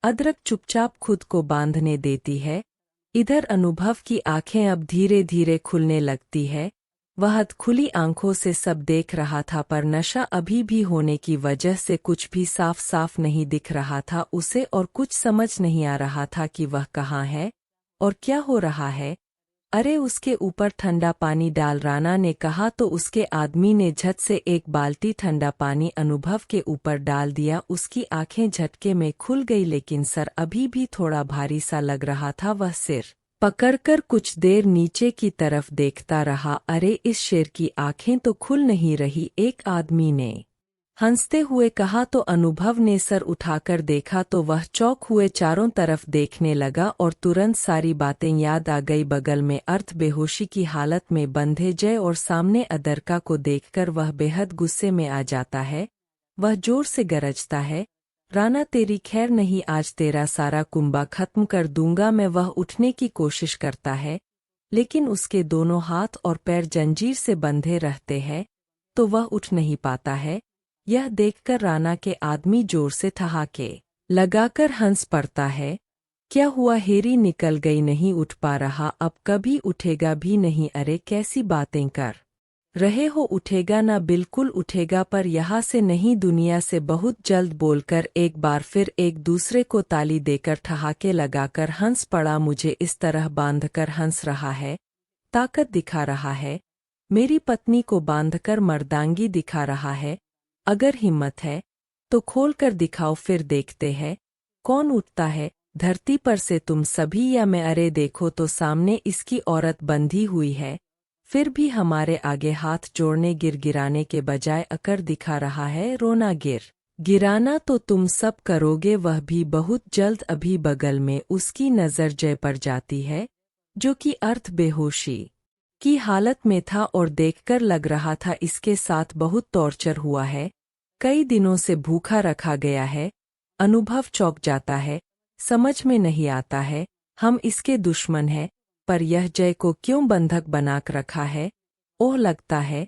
अदरक चुपचाप खुद को बांधने देती है। इधर अनुभव की आंखें अब धीरे धीरे खुलने लगती है। वह खुली आंखों से सब देख रहा था, पर नशा अभी भी होने की वजह से कुछ भी साफ साफ नहीं दिख रहा था उसे, और कुछ समझ नहीं आ रहा था कि वह कहाँ है और क्या हो रहा है। अरे उसके ऊपर ठंडा पानी डाल, राना ने कहा तो उसके आदमी ने झट से एक बाल्टी ठंडा पानी अनुभव के ऊपर डाल दिया। उसकी आंखें झटके में खुल गई, लेकिन सर अभी भी थोड़ा भारी सा लग रहा था। वह सिर पकड़कर कुछ देर नीचे की तरफ देखता रहा। अरे इस शेर की आंखें तो खुल नहीं रही, एक आदमी ने हंसते हुए कहा। तो अनुभव ने सर उठाकर देखा तो वह चौंक हुए चारों तरफ देखने लगा और तुरंत सारी बातें याद आ गई। बगल में अर्थ बेहोशी की हालत में बंधे जय और सामने अदरका को देखकर वह बेहद गुस्से में आ जाता है। वह जोर से गरजता है, राना तेरी खैर नहीं, आज तेरा सारा कुंबा खत्म कर दूंगा मैं। वह उठने की कोशिश करता है, लेकिन उसके दोनों हाथ और पैर जंजीर से बंधे रहते हैं, तो वह उठ नहीं पाता है। यह देखकर राना के आदमी जोर से ठहाके लगाकर हंस पड़ता है। क्या हुआ, हेरी निकल गई, नहीं उठ पा रहा, अब कभी उठेगा भी नहीं। अरे कैसी बातें कर रहे हो, उठेगा ना, बिल्कुल उठेगा, पर यहाँ से नहीं, दुनिया से बहुत जल्द, बोलकर एक बार फिर एक दूसरे को ताली देकर ठहाके लगाकर हंस पड़ा। मुझे इस तरह बांधकर हंस रहा है, ताकत दिखा रहा है, मेरी पत्नी को बांधकर मर्दांगी दिखा रहा है। अगर हिम्मत है तो खोल कर दिखाओ, फिर देखते हैं कौन उठता है धरती पर से, तुम सभी या मैं। अरे देखो तो सामने इसकी औरत बंधी हुई है, फिर भी हमारे आगे हाथ जोड़ने गिड़गिड़ाने के बजाय अकड़ दिखा रहा है। रोना गिराना तो तुम सब करोगे, वह भी बहुत जल्द। अभी बगल में उसकी नज़र जय पर जाती है, जो कि अर्थ बेहोशी की हालत में था और देखकर लग रहा था इसके साथ बहुत टॉर्चर हुआ है, कई दिनों से भूखा रखा गया है। अनुभव चौंक जाता है, समझ में नहीं आता है, हम इसके दुश्मन हैं, पर यह जय को क्यों बंधक बनाकर रखा है। ओह लगता है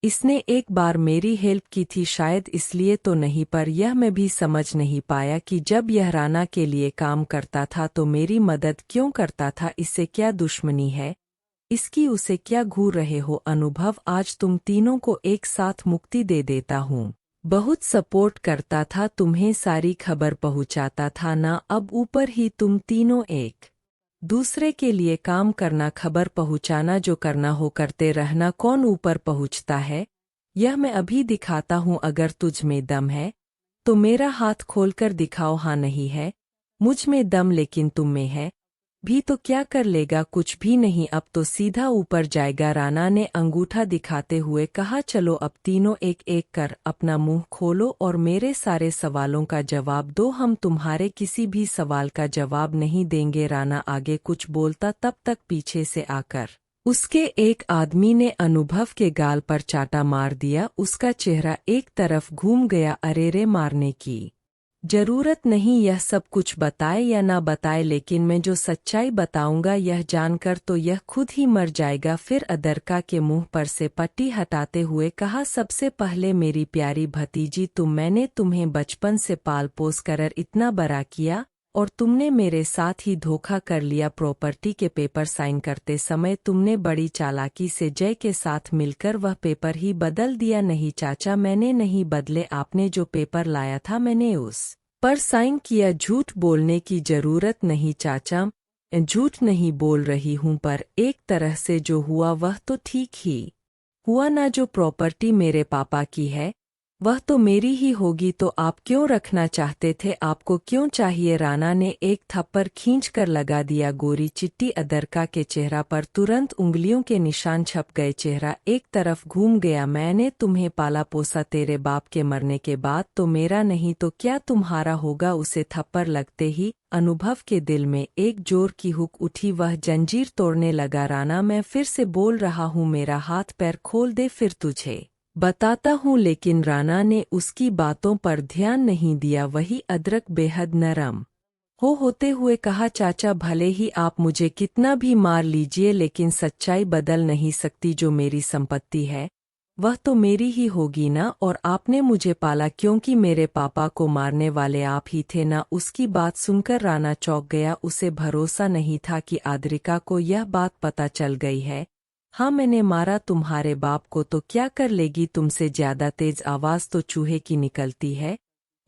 इसने एक बार मेरी हेल्प की थी, शायद इसलिए तो नहीं, पर यह मैं भी समझ नहीं पाया कि जब यह राना के लिए काम करता था तो मेरी मदद क्यों करता था। इससे क्या दुश्मनी है, इसकी उसे क्या घूर रहे हो। अनुभव आज तुम तीनों को एक साथ मुक्ति दे देता हूँ, बहुत सपोर्ट करता था, तुम्हें सारी खबर पहुँचाता था ना, अब ऊपर ही तुम तीनों एक दूसरे के लिए काम करना, खबर पहुँचाना, जो करना हो करते रहना, कौन ऊपर पहुँचता है यह मैं अभी दिखाता हूँ। अगर तुझ में दम है तो मेरा हाथ खोलकर दिखाओ। हाँ नहीं है मुझ में दम, लेकिन तुम में है भी तो क्या कर लेगा, कुछ भी नहीं, अब तो सीधा ऊपर जाएगा। राना ने अंगूठा दिखाते हुए कहा, चलो अब तीनों एक एक कर अपना मुंह खोलो और मेरे सारे सवालों का जवाब दो, हम तुम्हारे किसी भी सवाल का जवाब नहीं देंगे। राना आगे कुछ बोलता तब तक पीछे से आकर उसके एक आदमी ने अनुभव के गाल पर चाटा मार दिया। उसका चेहरा एक तरफ घूम गया। अरे रे, मारने की जरूरत नहीं, यह सब कुछ बताए या ना बताए, लेकिन मैं जो सच्चाई बताऊंगा यह जानकर तो यह खुद ही मर जाएगा। फिर अदरका के मुंह पर से पट्टी हटाते हुए कहा, सबसे पहले मेरी प्यारी भतीजी, मैंने तुम्हें बचपन से पाल पोस कर इतना बड़ा किया और तुमने मेरे साथ ही धोखा कर लिया। प्रॉपर्टी के पेपर साइन करते समय तुमने बड़ी चालाकी से जय के साथ मिलकर वह पेपर ही बदल दिया। नहीं चाचा, मैंने नहीं बदले, आपने जो पेपर लाया था मैंने उस पर साइन किया। झूठ बोलने की जरूरत नहीं चाचा, झूठ नहीं बोल रही हूँ, पर एक तरह से जो हुआ वह तो ठीक ही हुआ ना। जो प्रॉपर्टी मेरे पापा की है वह तो मेरी ही होगी, तो आप क्यों रखना चाहते थे, आपको क्यों चाहिए। राना ने एक थप्पड़ खींचकर लगा दिया। गोरी चिट्टी अदरका के चेहरा पर तुरंत उंगलियों के निशान छप गए, चेहरा एक तरफ घूम गया। मैंने तुम्हें पाला पोसा तेरे बाप के मरने के बाद, तो मेरा नहीं तो क्या तुम्हारा होगा। उसे थप्पड़ लगते ही अनुभव के दिल में एक जोर की हुक उठी, वह जंजीर तोड़ने लगा। राना, मैं फिर से बोल रहा हूँ, मेरा हाथ पैर खोल दे, फिर तुझे बताता हूँ। लेकिन राना ने उसकी बातों पर ध्यान नहीं दिया। वही अदरक बेहद नरम होते हुए कहा, चाचा भले ही आप मुझे कितना भी मार लीजिए, लेकिन सच्चाई बदल नहीं सकती। जो मेरी संपत्ति है वह तो मेरी ही होगी ना, और आपने मुझे पाला क्योंकि मेरे पापा को मारने वाले आप ही थे ना। उसकी बात सुनकर राणा चौंक गया। उसे भरोसा नहीं था कि आद्रिका को यह बात पता चल गई है। हाँ, मैंने मारा तुम्हारे बाप को तो क्या कर लेगी? तुमसे ज्यादा तेज आवाज तो चूहे की निकलती है।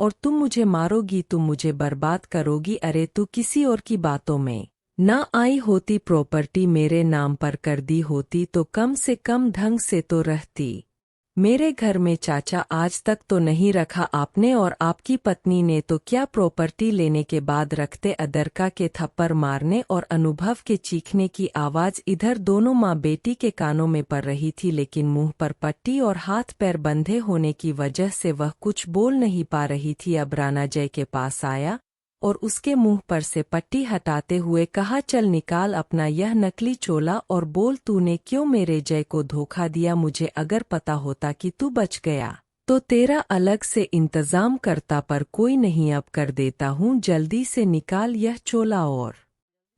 और तुम मुझे मारोगी, तुम मुझे बर्बाद करोगी। अरे तू किसी और की बातों में ना आई होती, प्रॉपर्टी मेरे नाम पर कर दी होती तो कम से कम ढंग से तो रहती। मेरे घर में चाचा आज तक तो नहीं रखा आपने, और आपकी पत्नी ने तो क्या प्रॉपर्टी लेने के बाद रखते। अदरका के थप्पड़ मारने और अनुभव के चीखने की आवाज इधर दोनों माँ बेटी के कानों में पड़ रही थी, लेकिन मुंह पर पट्टी और हाथ पैर बंधे होने की वजह से वह कुछ बोल नहीं पा रही थी। अब राणा जय के पास आया और उसके मुंह पर से पट्टी हटाते हुए कहा, चल निकाल अपना यह नकली चोला और बोल, तूने क्यों मेरे जय को धोखा दिया? मुझे अगर पता होता कि तू बच गया तो तेरा अलग से इंतजाम करता, पर कोई नहीं, अब कर देता हूँ। जल्दी से निकाल यह चोला और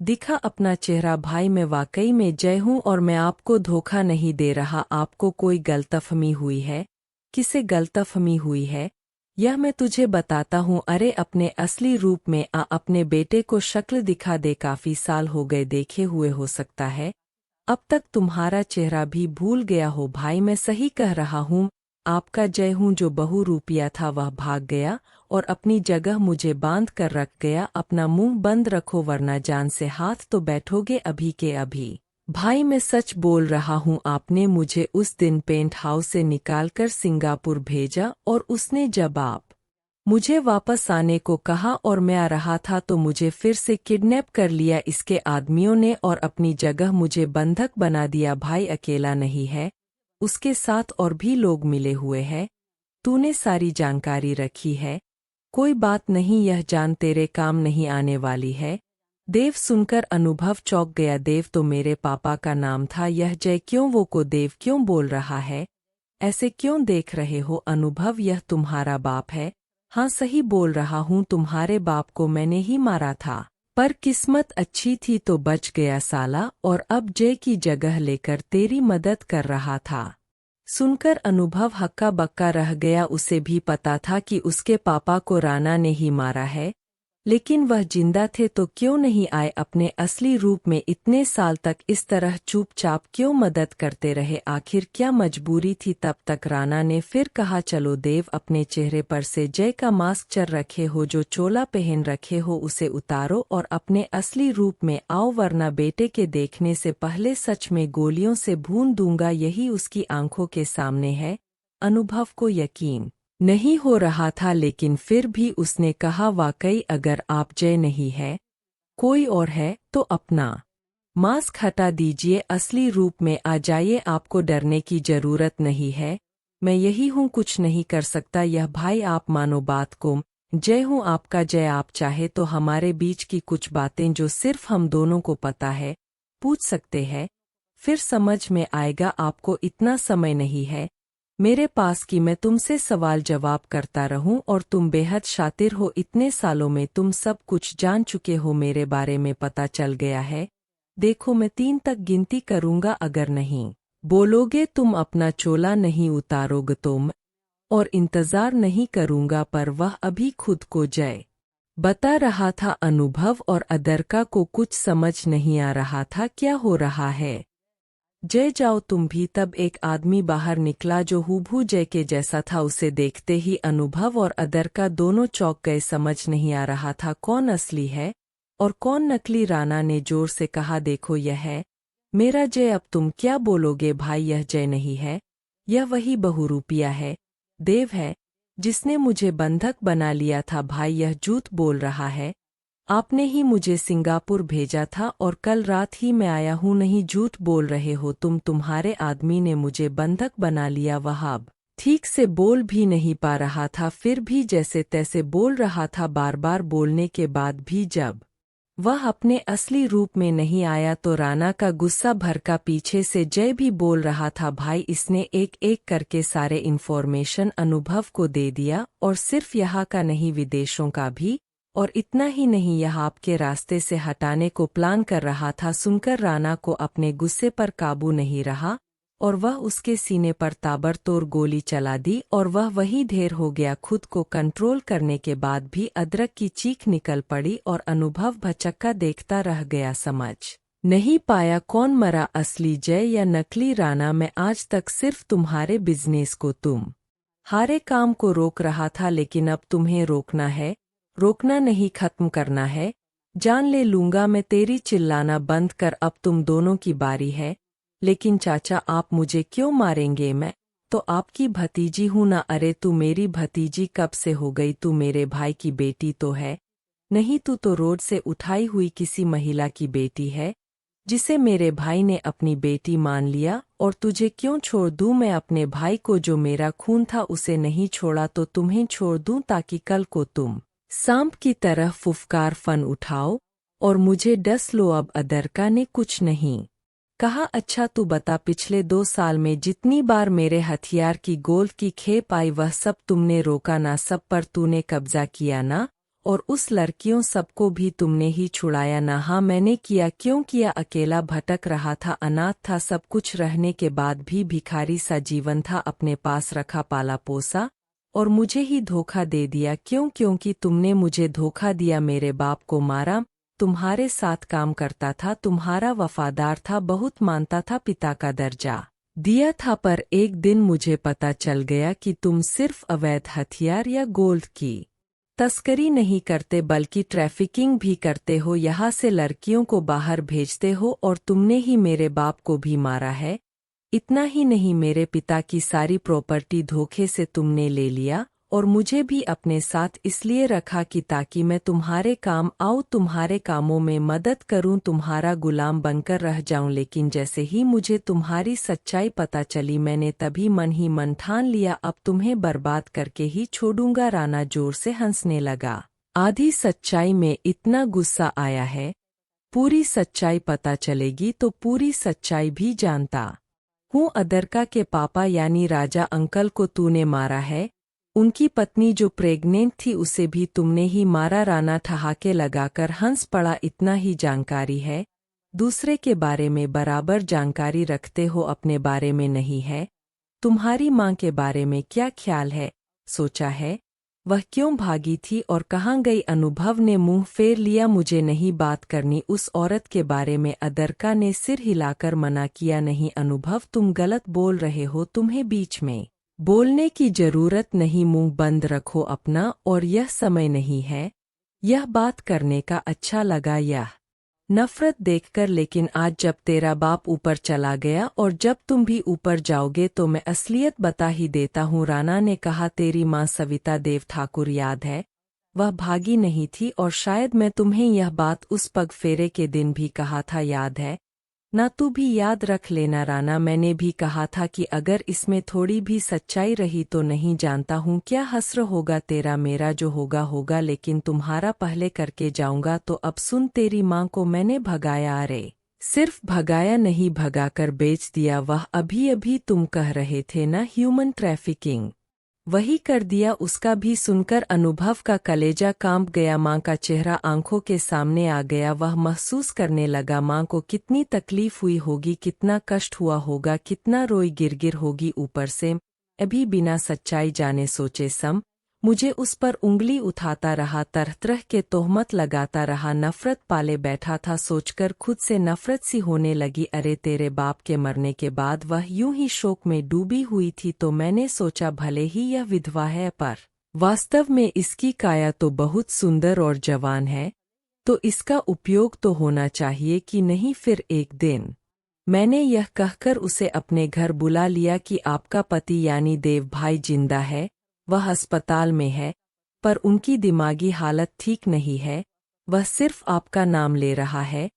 दिखा अपना चेहरा। भाई मैं वाकई में जय हूँ और मैं आपको धोखा नहीं दे रहा। आपको कोई गलतफहमी हुई है। किसे गलतफहमी हुई है यह मैं तुझे बताता हूँ। अरे अपने असली रूप में आ, अपने बेटे को शक्ल दिखा दे। काफी साल हो गए देखे हुए, हो सकता है अब तक तुम्हारा चेहरा भी भूल गया हो। भाई मैं सही कह रहा हूँ, आपका जय हूँ। जो बहुरूपिया था वह भाग गया और अपनी जगह मुझे बांध कर रख गया। अपना मुंह बंद रखो वरना जान से हाथ तो बैठोगे अभी के अभी। भाई मैं सच बोल रहा हूँ, आपने मुझे उस दिन पेंट हाउस से निकालकर सिंगापुर भेजा और उसने जब आप मुझे वापस आने को कहा और मैं आ रहा था तो मुझे फिर से किडनैप कर लिया इसके आदमियों ने और अपनी जगह मुझे बंधक बना दिया। भाई अकेला नहीं है, उसके साथ और भी लोग मिले हुए हैं। तूने सारी जानकारी रखी है। कोई बात नहीं, यह जान तेरे काम नहीं आने वाली है। देव सुनकर अनुभव चौंक गया। देव तो मेरे पापा का नाम था। यह जय क्यों, वो को देव क्यों बोल रहा है? ऐसे क्यों देख रहे हो अनुभव? यह तुम्हारा बाप है। हाँ सही बोल रहा हूँ, तुम्हारे बाप को मैंने ही मारा था, पर किस्मत अच्छी थी तो बच गया साला, और अब जय की जगह लेकर तेरी मदद कर रहा था। सुनकर अनुभव हक्का बक्का रह गया। उसे भी पता था कि उसके पापा को राणा ने ही मारा है, लेकिन वह जिंदा थे तो क्यों नहीं आए अपने असली रूप में? इतने साल तक इस तरह चुपचाप क्यों मदद करते रहे? आखिर क्या मजबूरी थी? तब तक राणा ने फिर कहा, चलो देव, अपने चेहरे पर से जय का मास्क चर रखे हो, जो चोला पहन रखे हो उसे उतारो और अपने असली रूप में आओ, वरना बेटे के देखने से पहले सच में गोलियों से भून दूंगा। यही उसकी आंखों के सामने है। अनुभव को यकीन नहीं हो रहा था, लेकिन फिर भी उसने कहा, वाकई अगर आप जय नहीं है, कोई और है तो अपना मास्क हटा दीजिए, असली रूप में आ जाइए। आपको डरने की जरूरत नहीं है, मैं यही हूँ, कुछ नहीं कर सकता यह। भाई आप मानो बात को। जय हूँ आपका जय। आप चाहे तो हमारे बीच की कुछ बातें जो सिर्फ हम दोनों को पता है पूछ सकते हैं, फिर समझ में आएगा। आपको इतना समय नहीं है मेरे पास कि मैं तुमसे सवाल जवाब करता रहूं, और तुम बेहद शातिर हो। इतने सालों में तुम सब कुछ जान चुके हो, मेरे बारे में पता चल गया है। देखो मैं 3 तक गिनती करूंगा, अगर नहीं बोलोगे, तुम अपना चोला नहीं उतारोगे तुम, और इंतजार नहीं करूंगा। पर वह अभी खुद को जय बता रहा था अनुभव, और अदरका को कुछ समझ नहीं आ रहा था क्या हो रहा है। जय जाओ तुम भी। तब एक आदमी बाहर निकला जो हूबहू जय के जैसा था। उसे देखते ही अनुभव और अदरका दोनों चौंक गए। समझ नहीं आ रहा था कौन असली है और कौन नकली। राणा ने जोर से कहा, देखो यह है मेरा जय। अब तुम क्या बोलोगे? भाई यह जय नहीं है, यह वही बहुरूपिया है, देव है, जिसने मुझे बंधक बना लिया था। भाई यह झूठ बोल रहा है, आपने ही मुझे सिंगापुर भेजा था और कल रात ही मैं आया हूँ। नहीं, झूठ बोल रहे हो तुम, तुम्हारे आदमी ने मुझे बंधक बना लिया। वह अब ठीक से बोल भी नहीं पा रहा था, फिर भी जैसे तैसे बोल रहा था। बार बार बोलने के बाद भी जब वह अपने असली रूप में नहीं आया तो राणा का गुस्सा भड़का। पीछे से जय भी बोल रहा था, भाई इसने एक एक करके सारे इन्फॉर्मेशन अनुभव को दे दिया, और सिर्फ यहाँ का नहीं विदेशों का भी, और इतना ही नहीं यह आपके रास्ते से हटाने को प्लान कर रहा था। सुनकर राणा को अपने गुस्से पर काबू नहीं रहा। और वह उसके सीने पर ताबड़तोड़ गोली चला दी और वह वहीं ढेर हो गया। खुद को कंट्रोल करने के बाद भी अदरक की चीख निकल पड़ी और अनुभव भचक्का देखता रह गया। समझ नहीं पाया कौन मरा, असली जय या नकली राणा। मैं आज तक सिर्फ तुम्हारे बिजनेस को, तुम हारे काम को रोक रहा था, लेकिन अब तुम्हें रोकना है। रोकना नहीं, खत्म करना है। जान ले लूंगा मैं तेरी। चिल्लाना बंद कर, अब तुम दोनों की बारी है। लेकिन चाचा, आप मुझे क्यों मारेंगे? मैं तो आपकी भतीजी हूं ना। अरे तू मेरी भतीजी कब से हो गई? तू मेरे भाई की बेटी तो है नहीं, तू तो रोड से उठाई हुई किसी महिला की बेटी है जिसे मेरे भाई ने अपनी बेटी मान लिया। और तुझे क्यों छोड़ दूं मैं अपने भाई को? जो मेरा खून था उसे नहीं छोड़ा तो तुम्हें छोड़ दूं, ताकि कल को तुम सांप की तरह फुफकार फन उठाओ और मुझे डस लो। अब अदरका ने कुछ नहीं कहा। अच्छा तू बता, पिछले 2 साल में जितनी बार मेरे हथियार की गोल्फ की खेप आई वह सब तुमने रोका ना? सब पर तूने कब्जा किया ना? और उस लड़कियों सबको भी तुमने ही छुड़ाया ना? हाँ मैंने किया। क्यों किया? अकेला भटक रहा था, अनाथ था, सब कुछ रहने के बाद भी भिखारी सा जीवन था, अपने पास रखा पाला पोसा और मुझे ही धोखा दे दिया। क्यों? क्योंकि तुमने मुझे धोखा दिया, मेरे बाप को मारा, तुम्हारे साथ काम करता था, तुम्हारा वफादार था, बहुत मानता था, पिता का दर्जा दिया था। पर एक दिन मुझे पता चल गया कि तुम सिर्फ अवैध हथियार या गोल्ड की तस्करी नहीं करते बल्कि ट्रैफिकिंग भी करते हो। यहाँ से लड़कियों को बाहर भेजते हो और तुमने ही मेरे बाप को भी मारा है। इतना ही नहीं, मेरे पिता की सारी प्रॉपर्टी धोखे से तुमने ले लिया और मुझे भी अपने साथ इसलिए रखा कि ताकि मैं तुम्हारे काम आऊं, तुम्हारे कामों में मदद करूं, तुम्हारा गुलाम बनकर रह जाऊं। लेकिन जैसे ही मुझे तुम्हारी सच्चाई पता चली मैंने तभी मन ही मन ठान लिया, अब तुम्हें बर्बाद करके ही छोड़ूंगा। राणा जोर से हंसने लगा। आधी सच्चाई में इतना गुस्सा आया है, पूरी सच्चाई पता चलेगी तो पूरी सच्चाई भी जानता हूँ। अदरका के पापा यानी राजा अंकल को तूने मारा है। उनकी पत्नी जो प्रेग्नेंट थी उसे भी तुमने ही मारा। राणा ठहाके लगाकर हंस पड़ा। इतना ही जानकारी है? दूसरे के बारे में बराबर जानकारी रखते हो, अपने बारे में नहीं है? तुम्हारी माँ के बारे में क्या ख्याल है? सोचा है? वह क्यों भागी थी और कहाँ गई? अनुभव ने मुंह फेर लिया। मुझे नहीं बात करनी उस औरत के बारे में। अदरका ने सिर हिलाकर मना किया। नहीं अनुभव, तुम गलत बोल रहे हो, तुम्हें बीच में बोलने की जरूरत नहीं, मुंह बंद रखो अपना। और यह समय नहीं है यह बात करने का। अच्छा लगा यह नफरत देखकर, लेकिन आज जब तेरा बाप ऊपर चला गया और जब तुम भी ऊपर जाओगे तो मैं असलियत बता ही देता हूँ। राणा ने कहा, तेरी माँ सविता देव ठाकुर याद है? वह भागी नहीं थी और शायद मैं तुम्हें यह बात उस पग फेरे के दिन भी कहा था, याद है ना? तू भी याद रख लेना राणा, मैंने भी कहा था कि अगर इसमें थोड़ी भी सच्चाई रही तो नहीं जानता हूँ क्या हस्र होगा तेरा, मेरा जो होगा होगा, लेकिन तुम्हारा पहले करके जाऊंगा। तो अब सुन, तेरी माँ को मैंने भगाया। अरे सिर्फ भगाया नहीं, भगाकर बेच दिया। वह अभी अभी तुम कह रहे थे ना ह्यूमन ट्रैफिकिंग, वही कर दिया। उसका भी सुनकर अनुभव का कलेजा कांप गया। माँ का चेहरा आंखों के सामने आ गया। वह महसूस करने लगा माँ को कितनी तकलीफ हुई होगी, कितना कष्ट हुआ होगा, कितना रोई गिरगिर होगी। ऊपर से अभी बिना सच्चाई जाने सोचे मुझे उस पर उंगली उठाता रहा, तरह तरह के तोहमत लगाता रहा, नफरत पाले बैठा था। सोचकर खुद से नफरत सी होने लगी। अरे तेरे बाप के मरने के बाद वह यूं ही शोक में डूबी हुई थी तो मैंने सोचा भले ही यह विधवा है पर वास्तव में इसकी काया तो बहुत सुंदर और जवान है, तो इसका उपयोग तो होना चाहिए कि नहीं। फिर एक दिन मैंने यह कहकर उसे अपने घर बुला लिया कि आपका पति यानी देव भाई जिंदा है, वह अस्पताल में है, पर उनकी दिमागी हालत ठीक नहीं है। वह सिर्फ आपका नाम ले रहा है,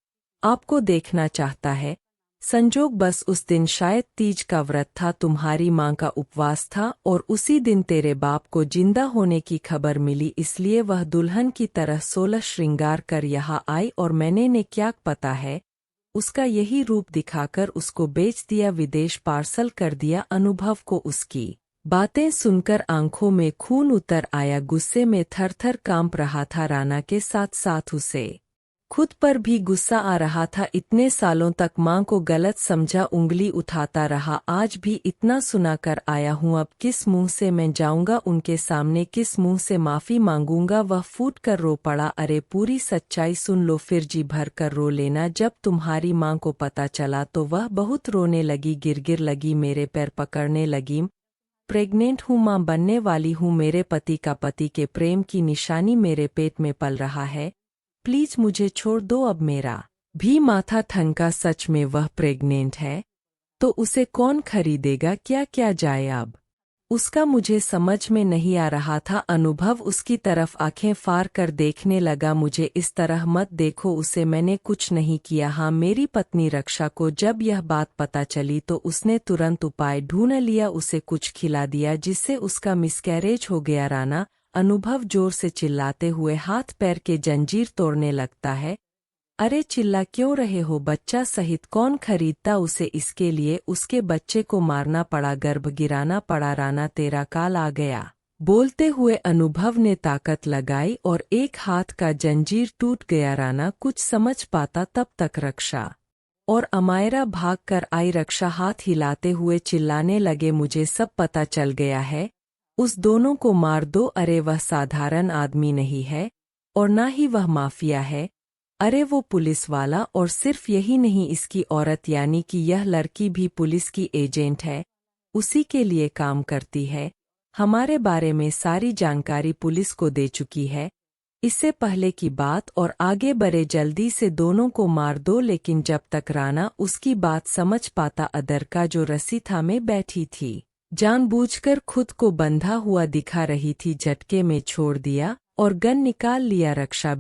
आपको देखना चाहता है। संजोग बस उस दिन शायद तीज का व्रत था, तुम्हारी माँ का उपवास था और उसी दिन तेरे बाप को जिंदा होने की खबर मिली, इसलिए वह दुल्हन की तरह 16 श्रृंगार कर यहाँ आई और मैंने ने क्या पता है उसका यही रूप दिखाकर उसको बेच दिया, विदेश पार्सल कर दिया। अनुभव को उसकी बातें सुनकर आंखों में खून उतर आया, गुस्से में थर थर कांप रहा था। राणा के साथ साथ उसे खुद पर भी गुस्सा आ रहा था। इतने सालों तक माँ को गलत समझा, उंगली उठाता रहा। आज भी इतना सुना कर आया हूँ, अब किस मुंह से मैं जाऊंगा उनके सामने, किस मुंह से माफ़ी मांगूंगा। वह फूट कर रो पड़ा। अरे पूरी सच्चाई सुन लो, फिर जी भर कर रो लेना। जब तुम्हारी माँ को पता चला तो वह बहुत रोने लगी, गिर लगी, मेरे पैर पकड़ने लगी। प्रेग्नेंट हूँ, माँ बनने वाली हूँ, मेरे पति का पति के प्रेम की निशानी मेरे पेट में पल रहा है, प्लीज मुझे छोड़ दो। अब मेरा भी माथा ठनका, सच में वह प्रेग्नेंट है तो उसे कौन खरीदेगा, क्या क्या जाए अब उसका, मुझे समझ में नहीं आ रहा था। अनुभव उसकी तरफ आंखें फाड़ कर देखने लगा। मुझे इस तरह मत देखो, उसे मैंने कुछ नहीं किया। हाँ, मेरी पत्नी रक्षा को जब यह बात पता चली तो उसने तुरंत उपाय ढूंढ लिया, उसे कुछ खिला दिया जिससे उसका मिसकैरेज हो गया। राना, अनुभव जोर से चिल्लाते हुए हाथ पैर के जंजीर तोड़ने लगता है। अरे चिल्ला क्यों रहे हो, बच्चा सहित कौन खरीदता उसे, इसके लिए उसके बच्चे को मारना पड़ा, गर्भ गिराना पड़ा। राना, तेरा काल आ गया। बोलते हुए अनुभव ने ताकत लगाई और एक हाथ का जंजीर टूट गया। राना कुछ समझ पाता तब तक रक्षा और अमायरा भाग कर आई। रक्षा हाथ हिलाते हुए चिल्लाने लगे, मुझे सब पता चल गया है, उस दोनों को मार दो। अरे वह साधारण आदमी नहीं है और ना ही वह माफिया है, अरे वो पुलिस वाला, और सिर्फ यही नहीं, इसकी औरत यानी कि यह लड़की भी पुलिस की एजेंट है, उसी के लिए काम करती है, हमारे बारे में सारी जानकारी पुलिस को दे चुकी है। इससे पहले की बात और आगे बढ़े, जल्दी से दोनों को मार दो। लेकिन जब तक राना उसकी बात समझ पाता, अदरका जो रस्सी थामे बैठी थी, जानबूझकर खुद को बंधा हुआ दिखा रही थी, झटके में छोड़ दिया और गन निकाल लिया। रक्षा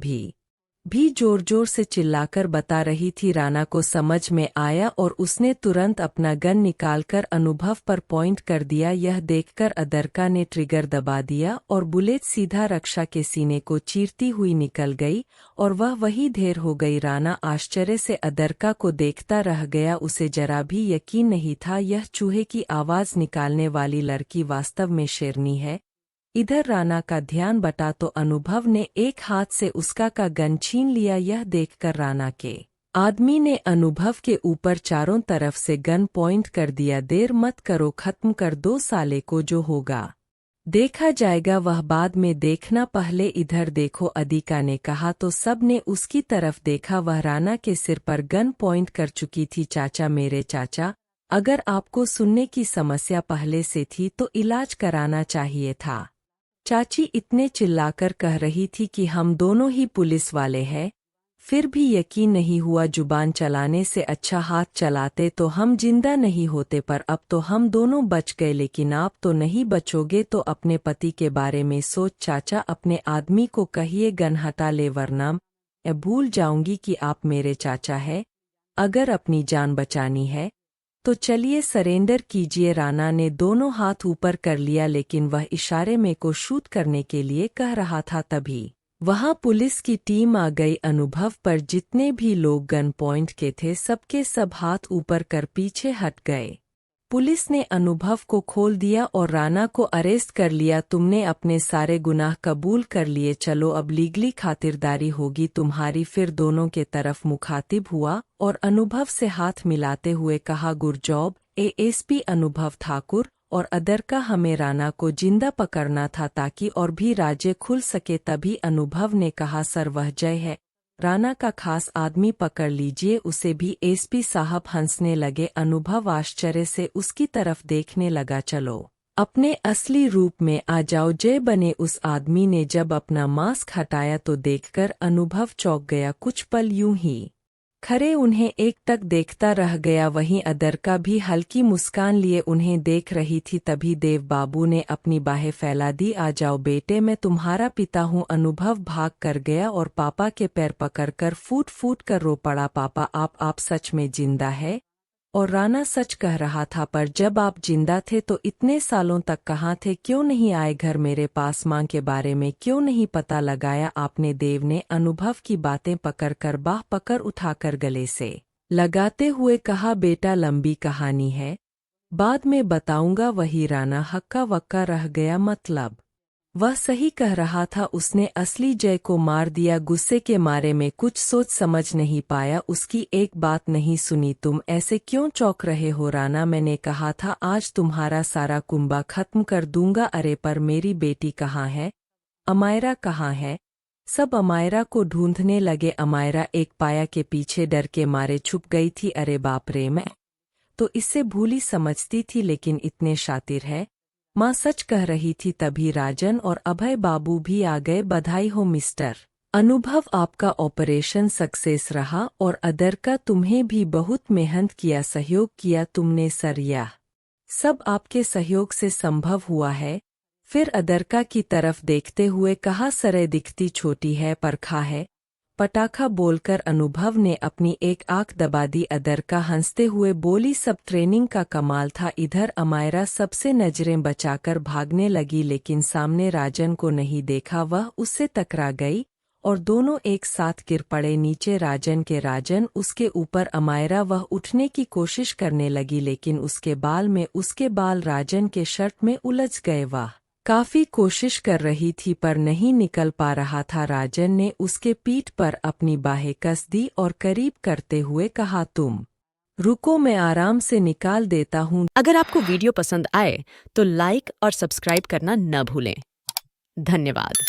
भी जोर जोर से चिल्लाकर बता रही थी। राना को समझ में आया और उसने तुरंत अपना गन निकालकर अनुभव पर पॉइंट कर दिया। यह देखकर अदरका ने ट्रिगर दबा दिया और बुलेट सीधा रक्षा के सीने को चीरती हुई निकल गई और वह वही ढेर हो गई। राना आश्चर्य से अदरका को देखता रह गया, उसे जरा भी यकीन नहीं था यह चूहे की आवाज निकालने वाली लड़की वास्तव में शेरनी है। इधर राना का ध्यान बटा तो अनुभव ने एक हाथ से उसका का गन छीन लिया। यह देखकर राना के आदमी ने अनुभव के ऊपर चारों तरफ से गन पॉइंट कर दिया। देर मत करो, खत्म कर दो साले को, जो होगा देखा जाएगा, वह बाद में देखना, पहले इधर देखो, अदिका ने कहा तो सब ने उसकी तरफ देखा। वह राना के सिर पर गन पॉइंट कर चुकी थी। चाचा, मेरे चाचा, अगर आपको सुनने की समस्या पहले से थी तो इलाज कराना चाहिए था। चाची इतने चिल्लाकर कह रही थी कि हम दोनों ही पुलिस वाले हैं, फिर भी यकीन नहीं हुआ। जुबान चलाने से अच्छा हाथ चलाते तो हम जिंदा नहीं होते, पर अब तो हम दोनों बच गए। लेकिन आप तो नहीं बचोगे, तो अपने पति के बारे में सोच चाचा, अपने आदमी को कहिए गन हटा ले, वरना मैं भूल जाऊंगी कि आप मेरे चाचा हैं। अगर अपनी जान बचानी है तो चलिए सरेंडर कीजिए। राना ने दोनों हाथ ऊपर कर लिया, लेकिन वह इशारे में को शूट करने के लिए कह रहा था। तभी वहां पुलिस की टीम आ गई। अनुभव पर जितने भी लोग गन पॉइंट के थे, सबके सब हाथ ऊपर कर पीछे हट गए। पुलिस ने अनुभव को खोल दिया और राना को अरेस्ट कर लिया। तुमने अपने सारे गुनाह कबूल कर लिए, चलो अब लीगली खातिरदारी होगी तुम्हारी। फिर दोनों के तरफ मुखातिब हुआ और अनुभव से हाथ मिलाते हुए कहा, गुड जॉब एएसपी अनुभव ठाकुर और अदरका, हमें राना को जिंदा पकड़ना था ताकि और भी राज्य खुल सके। तभी अनुभव ने कहा, सर वह जय है, राना का खास आदमी पकड़ लीजिए उसे भी। एसपी साहब हंसने लगे। अनुभव आश्चर्य से उसकी तरफ देखने लगा। चलो अपने असली रूप में आ जाओ, जय बने। उस आदमी ने जब अपना मास्क हटाया तो देखकर अनुभव चौंक गया। कुछ पल यूं ही खरे उन्हें एकटक देखता रह गया। वहीं अदरका भी हल्की मुस्कान लिए उन्हें देख रही थी। तभी देव बाबू ने अपनी बाहें फैला दी। आ जाओ बेटे, मैं तुम्हारा पिता हूँ। अनुभव भाग कर गया और पापा के पैर पकड़कर फूट फूट कर रो पड़ा। पापा, आप सच में जिंदा है? और राना सच कह रहा था, पर जब आप जिंदा थे तो इतने सालों तक कहाँ थे? क्यों नहीं आए घर मेरे पास? मां के बारे में क्यों नहीं पता लगाया आपने? देव ने अनुभव की बातें पकड़कर बाह पकड़ उठाकर गले से लगाते हुए कहा, बेटा लंबी कहानी है, बाद में बताऊंगा। वही राना हक्का वक्का रह गया। मतलब वह सही कह रहा था, उसने असली जय को मार दिया। गुस्से के मारे में कुछ सोच समझ नहीं पाया, उसकी एक बात नहीं सुनी। तुम ऐसे क्यों चौंक रहे हो राणा? मैंने कहा था आज तुम्हारा सारा कुंबा खत्म कर दूंगा। अरे पर मेरी बेटी कहाँ है? अमायरा कहाँ है? सब अमायरा को ढूंढने लगे। अमायरा एक पाया के पीछे डर के मारे छुप गई थी। अरे बाप रे, मैं तो इससे भूली समझती थी, लेकिन इतने शातिर है। माँ सच कह रही थी। तभी राजन और अभय बाबू भी आ गए। बधाई हो मिस्टर अनुभव, आपका ऑपरेशन सक्सेस रहा और अदर का तुम्हें भी बहुत मेहनत किया, सहयोग किया तुमने सर, यह सब आपके सहयोग से संभव हुआ है। फिर अदरका की तरफ देखते हुए कहा, सरे दिखती छोटी है पर खा है पटाखा। बोलकर अनुभव ने अपनी एक आंख दबा दी। अदरका हंसते हुए बोली, सब ट्रेनिंग का कमाल था। इधर अमायरा सबसे नजरें बचाकर भागने लगी, लेकिन सामने राजन को नहीं देखा। वह उससे टकरा गई और दोनों एक साथ गिर पड़े नीचे। राजन उसके ऊपर अमायरा। वह उठने की कोशिश करने लगी, लेकिन उसके बाल राजन के शर्ट में उलझ गए। वह काफी कोशिश कर रही थी पर नहीं निकल पा रहा था। राजन ने उसके पीठ पर अपनी बाहें कस दी और करीब करते हुए कहा, तुम रुको, मैं आराम से निकाल देता हूँ। अगर आपको वीडियो पसंद आए तो लाइक और सब्सक्राइब करना न भूलें। धन्यवाद।